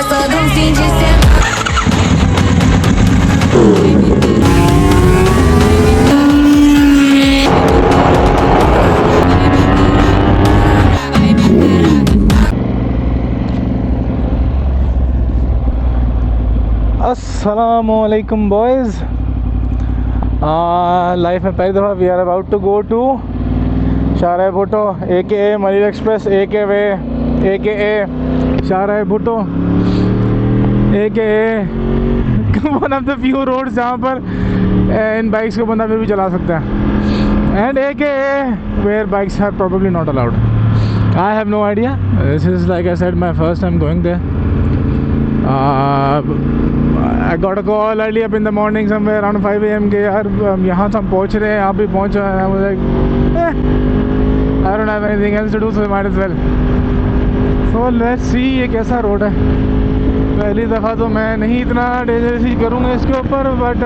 Safadão fim de semana. Assalamualaikum boys. Life में पहली दफ़ा we are about to go to Shahrah Bhutto AKA मरीज express AKA Shahrah Bhutto AKA one of the few roads जहाँ पर इन bikes को बंदा भी चला सकता है and AKA where bikes are probably not allowed. I have no idea. This is like I said my first time going there. I got a call early up in the morning somewhere around 5 AM के यार यहाँ से हम पहुँच रहे हैं, आप भी पहुँच रहे हैं. I was like, I don't have anything else to do, so might as well. So let's see ये कैसा रोड है. पहली दफ़ा तो मैं नहीं इतना डेंजरस करूँगा इसके ऊपर, बट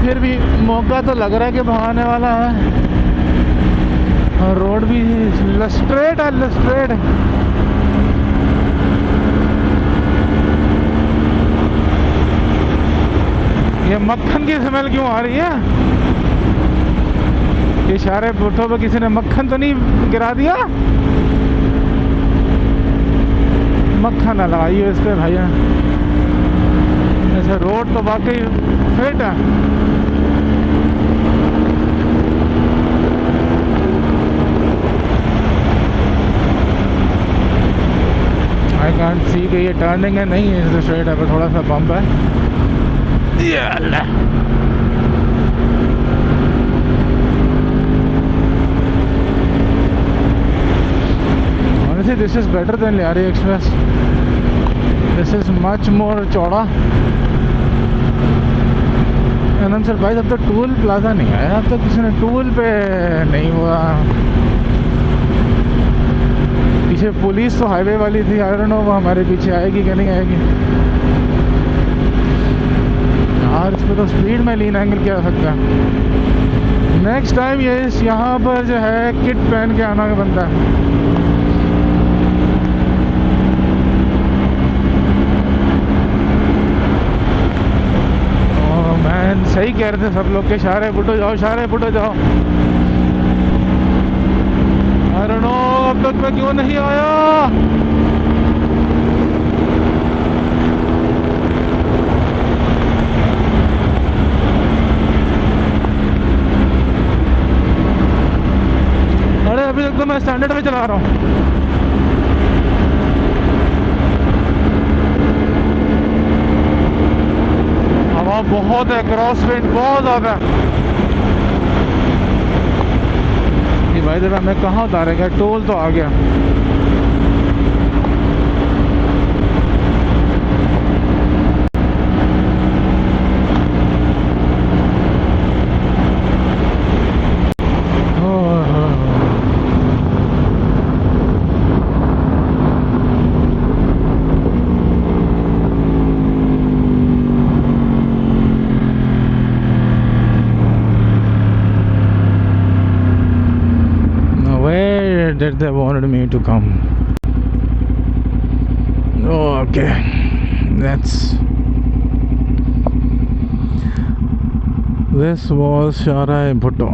फिर भी मौका तो लग रहा है कि बहाने वाला है. और रोड भी स्ट्रेट है. ये मक्खन की स्मेल क्यों आ रही है? ये शाहराह भुट्टो पे किसी ने मक्खन तो नहीं गिरा दिया? मक्खन ना लगाइए इस पे भैया. ऐसे रोड तो वाकई फिट है. आई कांट सी कि ये टर्निंग है नहीं है, स्ट्रेट है, पर थोड़ा सा बम्प है. Honestly, this is better than Lyari Express. This is much more चौड़ा. And I'm surprised अब तक टूल प्लाजा नहीं आया. अब तक किसी ने टूल पे नहीं हुआ. पीछे पुलिस तो हाईवे वाली थी. आई डोंट नो वो हमारे पीछे आएगी कि नहीं आएगी. यार इस पर तो स्पीड में लीन एंगल क्या सकता है. नेक्स्ट टाइम ये यहाँ पर जो है किट पहन के आना बनता है. ओह मैन, सही कह रहे थे सब लोग के शाहराह भुट्टो जाओ. आई डोंट नो अब तक मैं क्यों नहीं आया. अभी तक तो मैं स्टैंडर्ड में चला रहा हूँ. हवा बहुत है, क्रॉस विंड बहुत ज़्यादा. ये भाई जरा मैं कहाँ उतारेगा. टोल तो आ गया. That they wanted me to come. Okay, this was शाहराह Bhutto.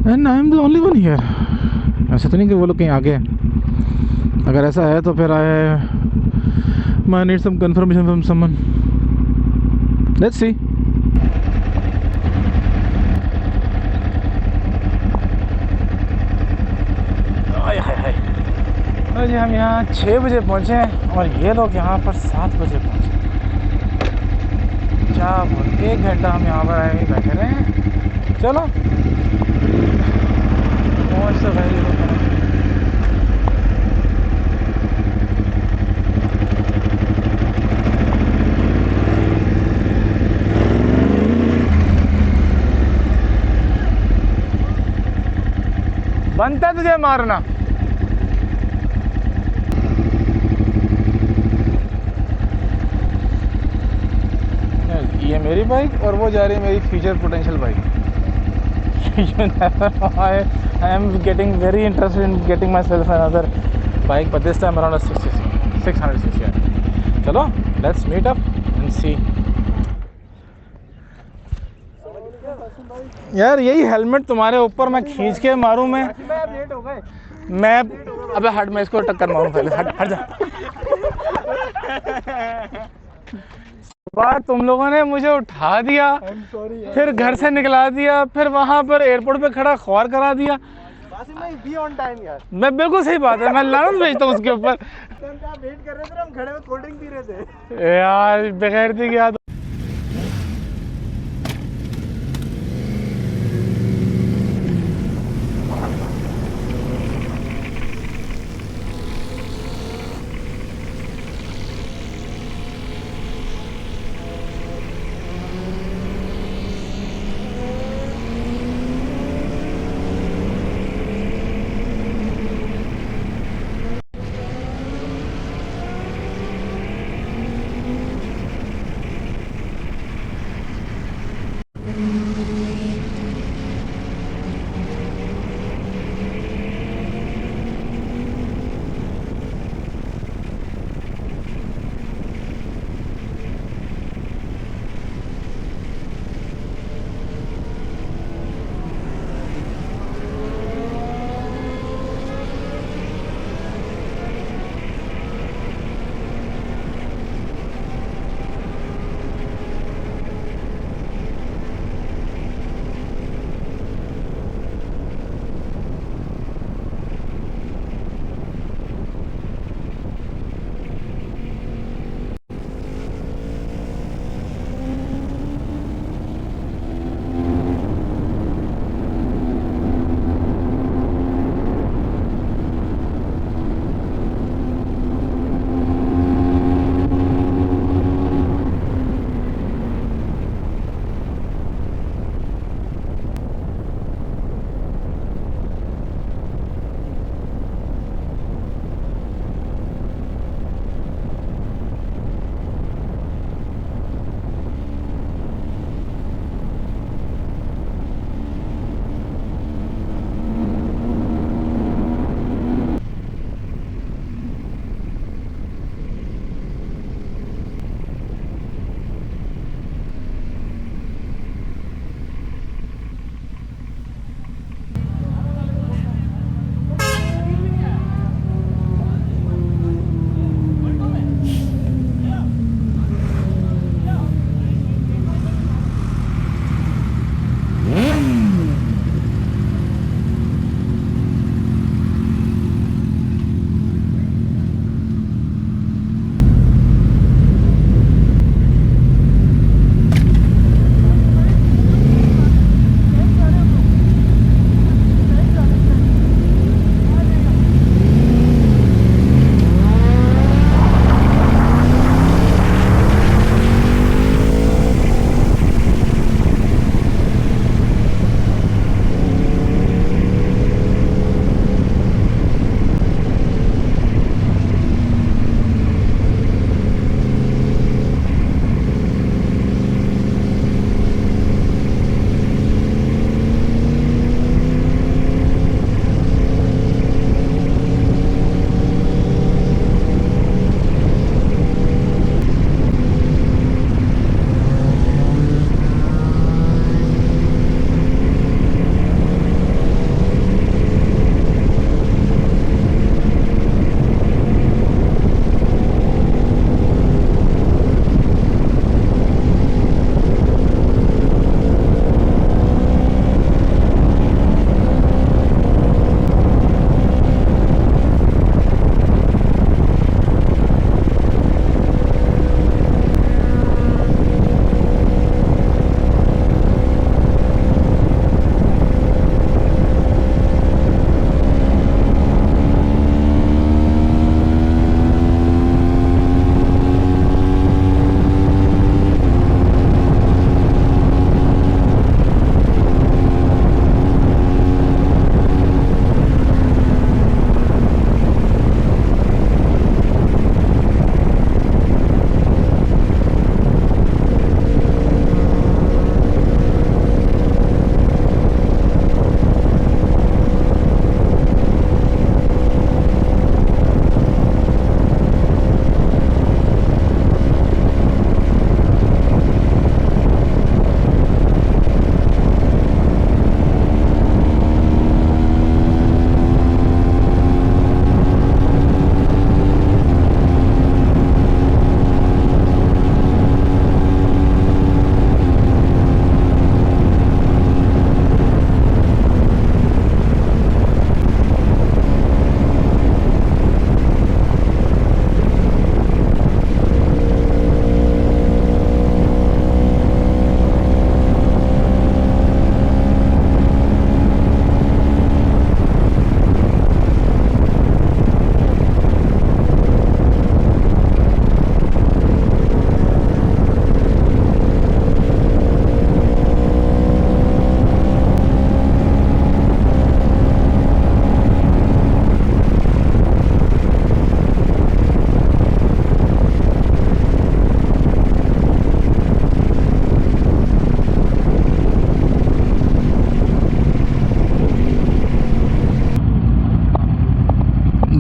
And I am the only one here. ऐसा तो नहीं कि वो लोग कहीं आगे. अगर ऐसा है तो फिर I need some confirmation from someone. Let's see. जी हम यहाँ 6 बजे पहुँचे और ये लोग यहाँ पर 7 बजे पहुँचे. क्या बोल, 1 घंटा हम यहाँ पर आए बैठे रहे हैं. चलो पहुँच तो भाई. बनता तुझे मारना. ये मेरी बाइक और वो जा रही है मेरी future potential bike. You never know. I am getting very interested in getting myself another bike, but this time around a 600 cc. चलो, let's meet up and see. यार यही हेलमेट तुम्हारे ऊपर मैं खींच के मारूं मैं लेट हो गए मैं अबे हट, मैं इसको टक्कर मारूं पहले, हट हट जा। बार तुम लोगों ने मुझे उठा दिया, फिर घर से निकला दिया, फिर वहां पर एयरपोर्ट पे खड़ा ख्वार करा दिया। यार मैं बिल्कुल सही बात है, मैं लानत भेजता हूँ उसके ऊपर। वेट कर रहे थे, हम खड़े में कोल्ड ड्रिंक पी रहे थे यार, बगैर थी क्या।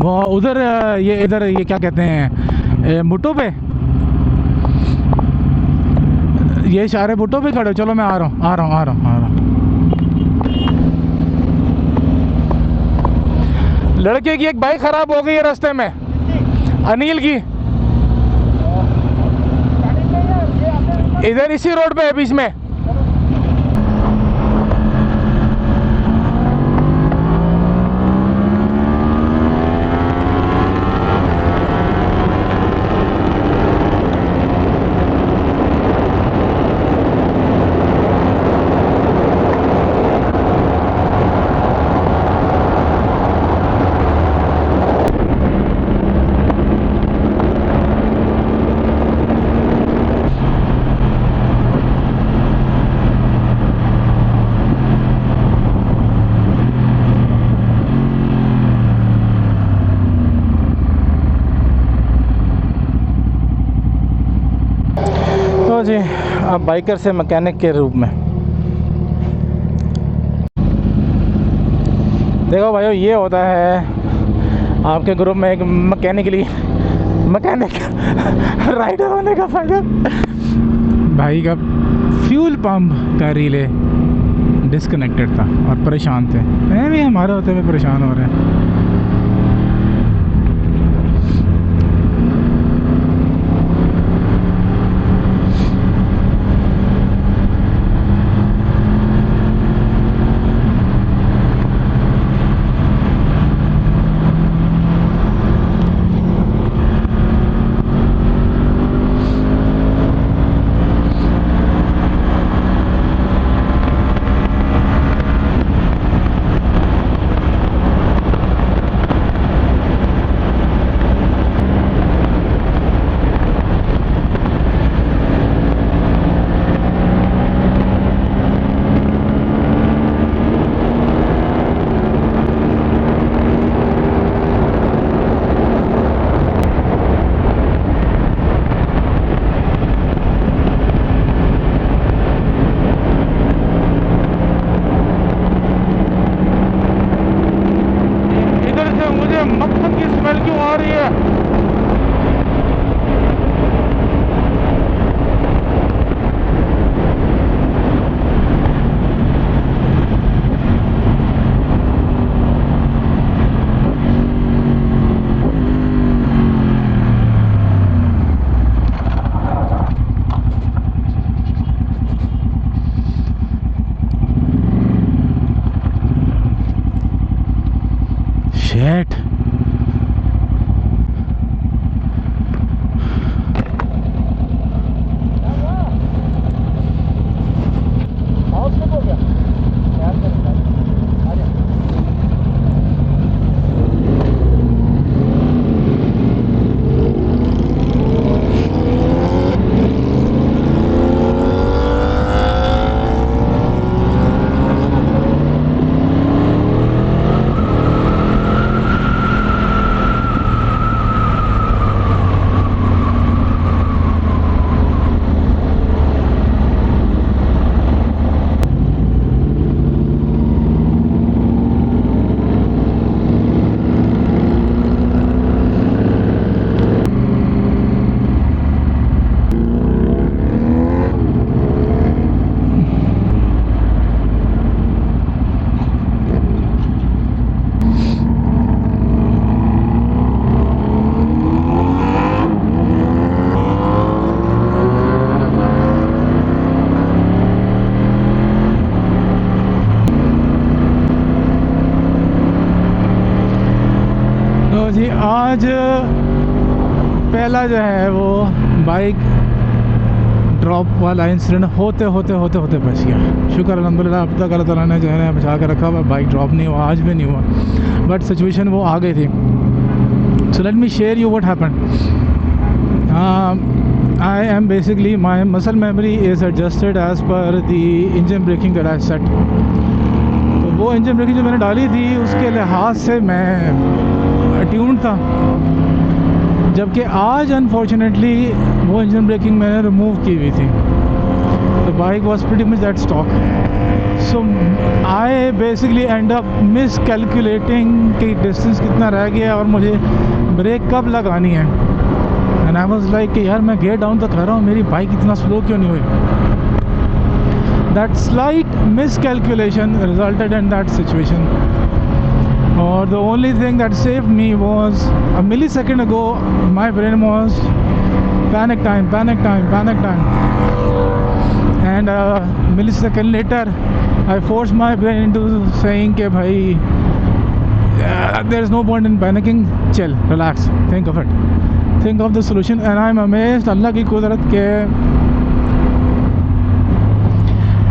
वो उधर ये इधर ये क्या कहते हैं भुट्टो पे, ये सारे भुट्टो पे खड़े हो। चलो मैं आ रहा हूँ। लड़के की एक बाइक खराब हो गई है रास्ते में, अनिल की, इधर इसी रोड पे है बीच में। जी आप बाइकर से मैकेनिक के रूप में देखो भाइयों, ये होता है आपके ग्रुप में एक मैकेनिक राइडर होने का फायदा। भाई का फ्यूल पंप का रिले डिस्कनेक्टेड था और परेशान थे। मैं भी हमारे होते हुए परेशान हो रहे हैं। Shit. जी आज पहला जो है वो बाइक ड्रॉप वाला इंसिडेंट होते बच गया। शुक्र अल्हम्दुलिल्लाह अब तक अल्लाह ताला ने जो है बचा के रखा हुआ, बाइक ड्रॉप नहीं हुआ, आज भी नहीं हुआ, बट सिचुएशन वो आ गई थी। So let me share you what happened. I am basically my muscle memory is adjusted as per the engine braking that I set. तो वो इंजन ब्रेकिंग जो मैंने डाली थी उसके लिहाज से मैं ट्यून था, जबकि आज अनफॉर्चुनेटली वो इंजन ब्रेकिंग मैंने रिमूव की हुई थी। The bike was pretty much that stock. So I basically and up miss calculating कि डिस्टेंस कितना रह गया और मुझे ब्रेक कब लगानी है। एंड आई वाज लाइक कि यार मैं गेयर डाउन तो कर रहा हूँ, मेरी बाइक इतना स्लो क्यों नहीं हुई। That slight miscalculation resulted in that situation. और the only thing that saved me was a millisecond ago my brain was panic time, panic time, panic time. And millisecond later I forced my brain into saying कि भाई there is no point in panicking, chill, relax, think of it, think of the solution. And I'm amazed अल्लाह की कुदरत के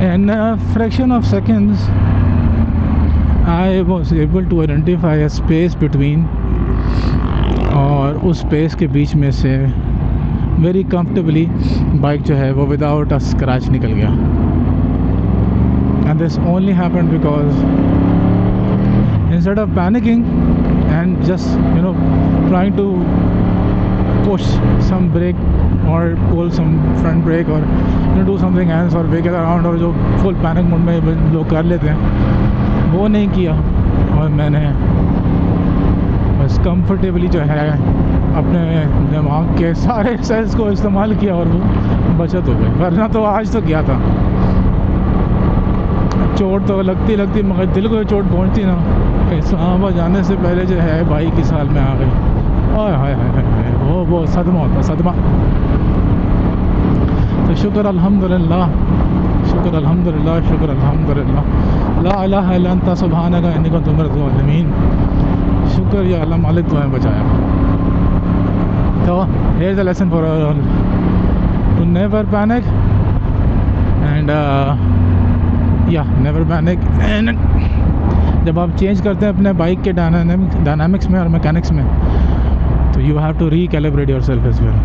in a fraction of seconds I was able to identify a space between, और उस space के बीच में से very comfortably bike जो है वो विदाउट अ स्क्रैच निकल गया। And this only happened because instead of panicking and just trying to push some brake और पुल सम फ्रंट ब्रेक और डू समथिंग एल्स और वेक अराउंड, और जो फुल पैनिक मोड में लोग कर लेते हैं वो नहीं किया। और मैंने बस कंफर्टेबली जो है अपने दिमाग के सारे सेल्स को इस्तेमाल किया और वो बचत हो गई। वरना तो आज तो गया था, चोट तो लगती लगती मगर दिल को चोट पहुंचती ना, इस्लामाबाद जाने से पहले जो है बाइक की साल में आ गई। हाय हाय हाय हाय, वो सदमा होता, सदमा। तो शुक्र अल्हम्दुलिल्लाह, शुक्र अल्हम्दुलिल्लाह, शुक्र अल्हम्दुलिल्लाह, ला इलाहा इल्ला अंता सुब्हानका इन्नी कुन्तु मिनज़ ज़ालिमीन। शुक्र या अल्लाह मालिक तुम्हें बचाया। So here's a lesson for all to never panic and never panic। and जब आप चेंज करते हैं अपने बाइक के डायनामिक्स में और मैकेनिक्स में, तो you have to recalibrate yourself as well.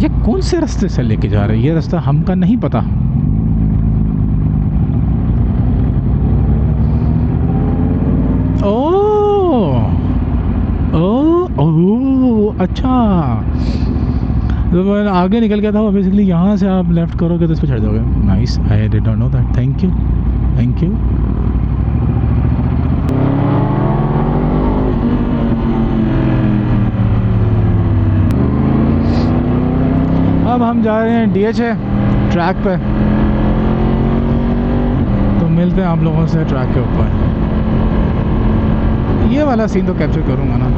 ये कौन से रास्ते से लेके जा रहे हैं? ये रास्ता हमका नहीं पता। अच्छा, तो मैं आगे निकल गया था वो। बेसिकली यहाँ से आप लेफ़्ट करोगे तो इस पर चढ़ जाओगे। Nice, I did not know that. Thank you, thank you. अब हम जा रहे हैं DHA ट्रैक पे, तो मिलते हैं आप लोगों से ट्रैक के ऊपर। ये वाला सीन तो कैप्चर करूँगा ना।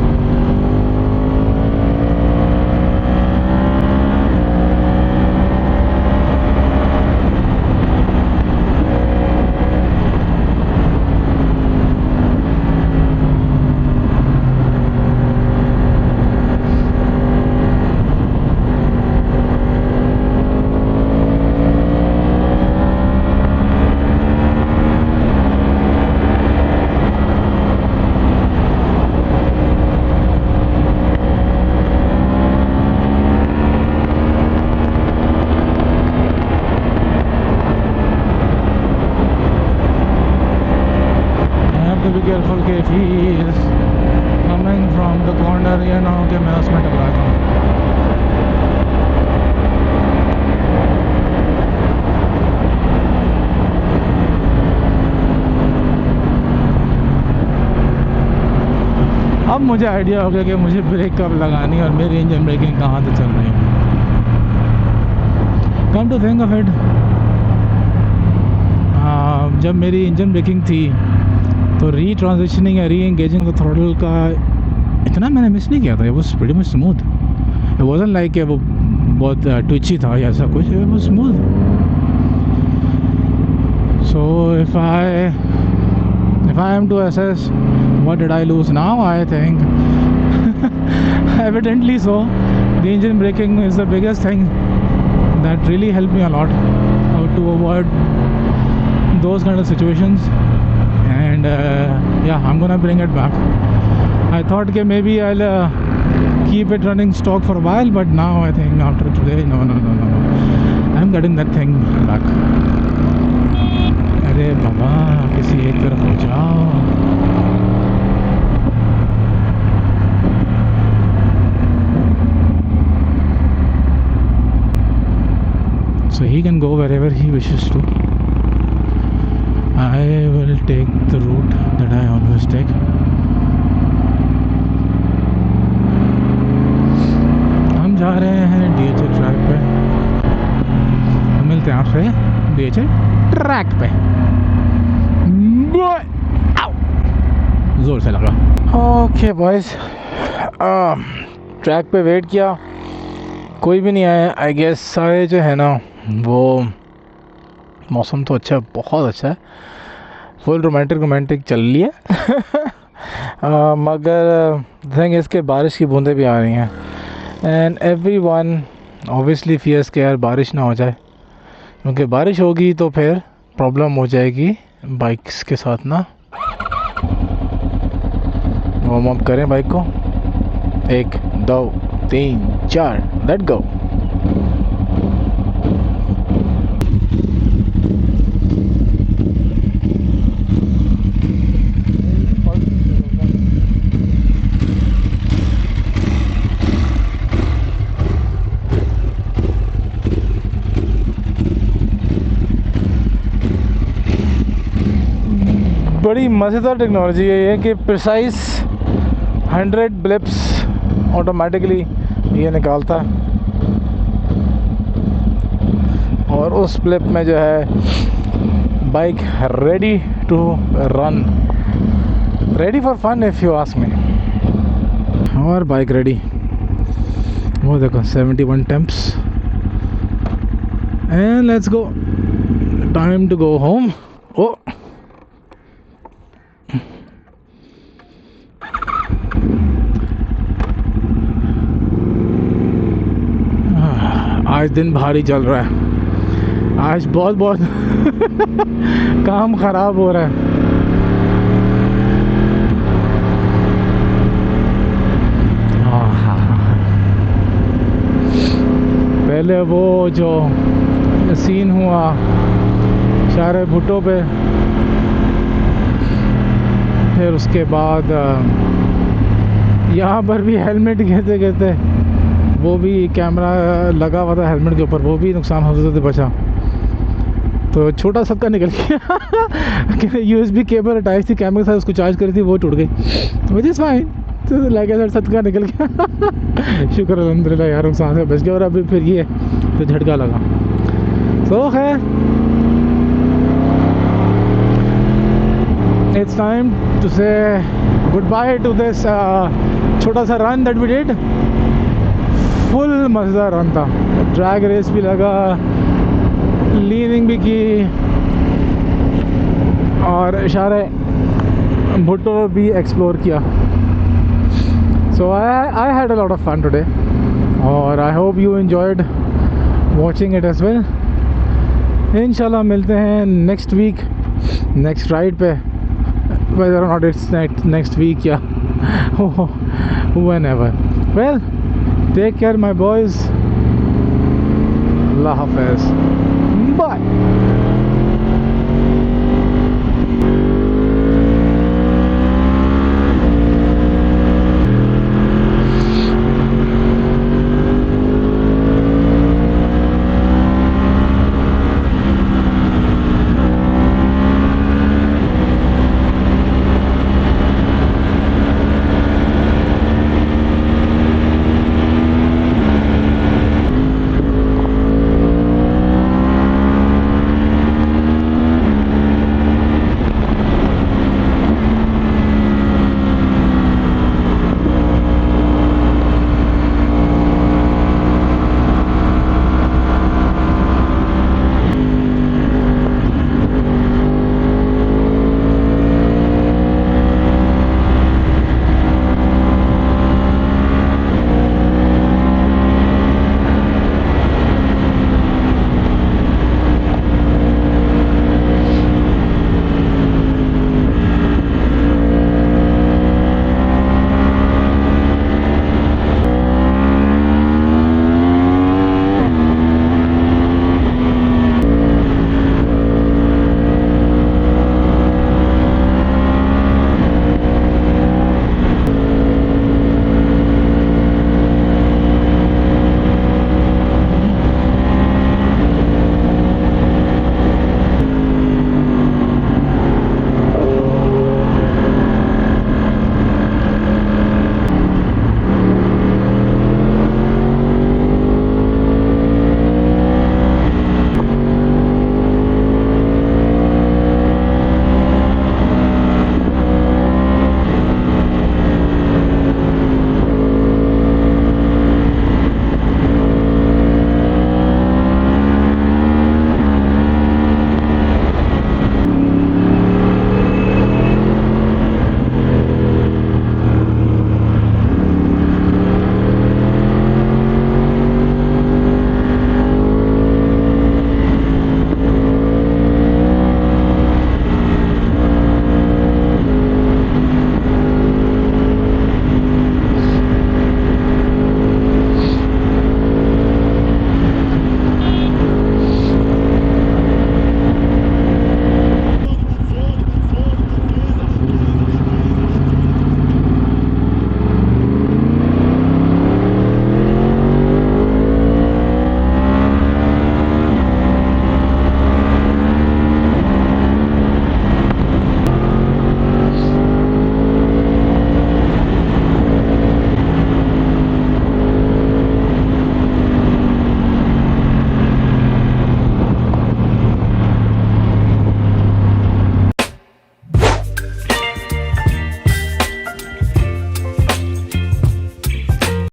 Be careful कि if he is coming from the corner, ये ना हो कि मैं उसमें टकरा जाऊँ। अब मुझे आइडिया हो गया कि मुझे ब्रेक कब लगानी है और मेरी इंजन ब्रेकिंग कहाँ से चल रही है। Come to think of it, जब मेरी इंजन ब्रेकिंग थी तो री ट्रांजिशनिंग या री एंगेजिंग द थ्रॉटल का इतना मैंने मिस नहीं किया था। It was pretty much smooth. It wasn't like वो बहुत ट्विची था या ऐसा कुछ, it was smooth. So if I am to assess what did I lose now, I think evidently so the engine braking is the biggest thing that really help me a lot how to avoid those kind of situations. And yeah, I'm gonna bring it back. I thought that maybe I'll keep it running stock for a while, but now I think after today, no, I'm getting that thing back. अरे बाबा, किसी एक तरफ हो जाओ। so he can go wherever he wishes to. I will take the route that I always take. हम जा रहे हैं DHL ट्रैक पे, मिलते हैं आपसे DHL ट्रैक पे। जोर से लगा। ओके बॉयज, ट्रैक पे वेट किया, कोई भी नहीं आया। आई गेस सारे जो है ना वो, मौसम तो अच्छा है, बहुत अच्छा है, फुल रोमांटिक चल रही है। मगर थिंग इसके बारिश की बूंदें भी आ रही हैं एंड एवरीवन ऑब्वियसली फियर्स के यार बारिश ना हो जाए, क्योंकि बारिश होगी तो फिर प्रॉब्लम हो जाएगी बाइक्स के साथ ना। वार्म अप करें बाइक को, 1 2 3 4 लेट गो। बड़ी मज़ेदार टेक्नोलॉजी है ये कि प्रिसाइज 100 ब्लिप्स ऑटोमेटिकली ये निकालता है और उस ब्लिप में जो है bike ready to run, ready for fun if you ask me. और बाइक रेडी, वो देखो 71 temps and let's go, time to go home. ओ आज दिन भारी चल रहा है, आज बहुत काम ख़राब हो रहा है। पहले वो जो सीन हुआ शारे भुट्टो पे, फिर उसके बाद यहाँ पर भी हेलमेट कहते वो भी कैमरा लगा हुआ था हेलमेट के ऊपर, वो भी नुकसान हो सकता था, बचा तो छोटा सबका निकल गया। USB केबल अटैच थी कैमरे के साथ, उसको चार्ज करी थी, वो टूट गई, विच इज़ फाइन। तो लगे सर सबका निकल गया। शुक्र अल्हम्दुलिल्लाह यार, नुकसान से बच गया। और अभी फिर ये तो झटका लगा। सो खैर, it's time to say good bye to this छोटा सा run that we did. Full मज़ेदार रन था, ड्रैग रेस भी लगा, लीनिंग भी की और इशारे भुट्टो भी एक्सप्लोर किया। So I had a lot of fun today और I hope you enjoyed watching it as well. इंशाल्लाह मिलते हैं नेक्स्ट वीक नेक्स्ट राइड पे, whether or not it's next week, yeah, whenever. Well, take care my boys. Allah Hafiz. Bye.